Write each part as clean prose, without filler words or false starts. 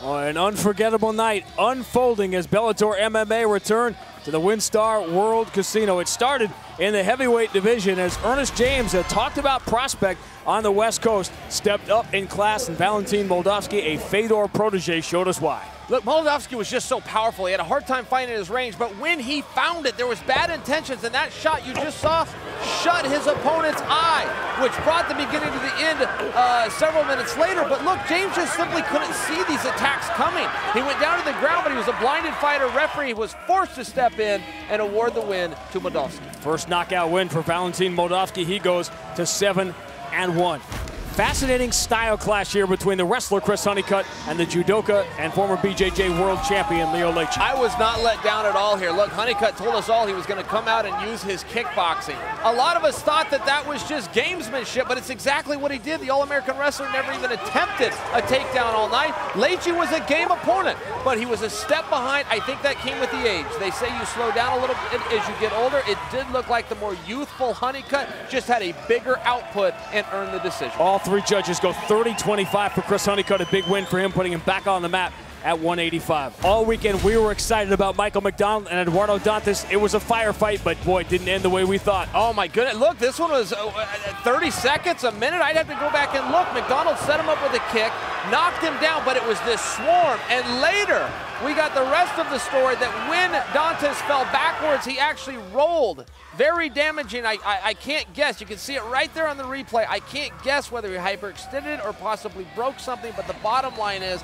Oh, an unforgettable night unfolding as Bellator MMA returned to the WinStar World Casino. It started in the heavyweight division as Ernest James, a talked about prospect on the West Coast, stepped up in class, and Valentin Moldavsky, a Fedor protege, showed us why. Look, Moldavsky was just so powerful. He had a hard time finding his range, but when he found it, there was bad intentions, and that shot you just saw shut his opponent's eye, which brought the beginning to the end several minutes later. But look, James just simply couldn't see these attacks coming. He went down to the ground, but he was a blinded fighter. Referee was forced to step in and award the win to Moldavsky. First knockout win for Valentin Moldavsky. He goes to 7-1. Fascinating style clash here between the wrestler Chris Honeycutt and the judoka and former BJJ world champion Leo Leite. I was not let down at all here. Look, Honeycutt told us all he was going to come out and use his kickboxing. A lot of us thought that that was just gamesmanship, but it's exactly what he did. The All-American wrestler never even attempted a takedown all night. Leite was a game opponent, but he was a step behind. I think that came with the age. They say you slow down a little bit as you get older. It did look like the more youthful Honeycutt just had a bigger output and earned the decision. All three judges go 30-25 for Chris Honeycutt, a big win for him, putting him back on the map at 185. All weekend, we were excited about Michael McDonald and Eduardo Dantas. It was a firefight, but boy, it didn't end the way we thought. Oh my goodness, look, this one was 30 seconds, a minute. I'd have to go back and look. McDonald set him up with a kick, knocked him down, but it was this swarm. And later, we got the rest of the story that when Dantas fell backwards, he actually rolled. Very damaging. I can't guess. You can see it right there on the replay. I can't guess whether he hyperextended or possibly broke something, but the bottom line is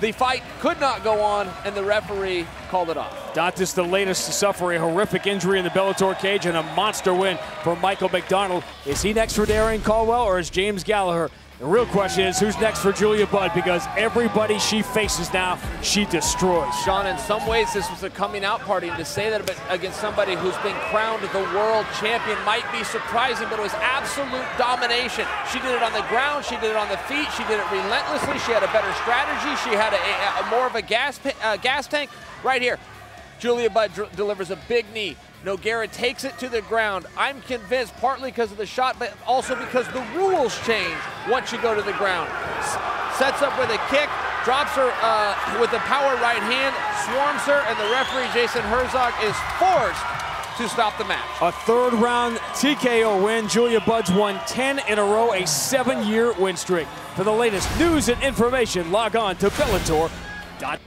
the fight could not go on, and the referee called it off. Dantas, the latest to suffer a horrific injury in the Bellator cage, and a monster win for Michael McDonald. Is he next for Darian Caldwell, or is James Gallagher? The real question is, who's next for Julia Budd? Because everybody she faces now, she destroys. Sean, in some ways, this was a coming out party. And to say that against somebody who's been crowned the world champion might be surprising, but it was absolute domination. She did it on the ground. She did it on the feet. She did it relentlessly. She had a better strategy. She had a more of a gas tank. Right here, Julia Budd delivers a big knee. Nogueira takes it to the ground. I'm convinced partly because of the shot, but also because the rules change once you go to the ground. Sets up with a kick, drops her with the power right hand, swarms her, and the referee, Jason Herzog, is forced to stop the match. A third-round TKO win. Julia Budd's won 10 in a row, a 7-year win streak. For the latest news and information, log on to Bellator.com.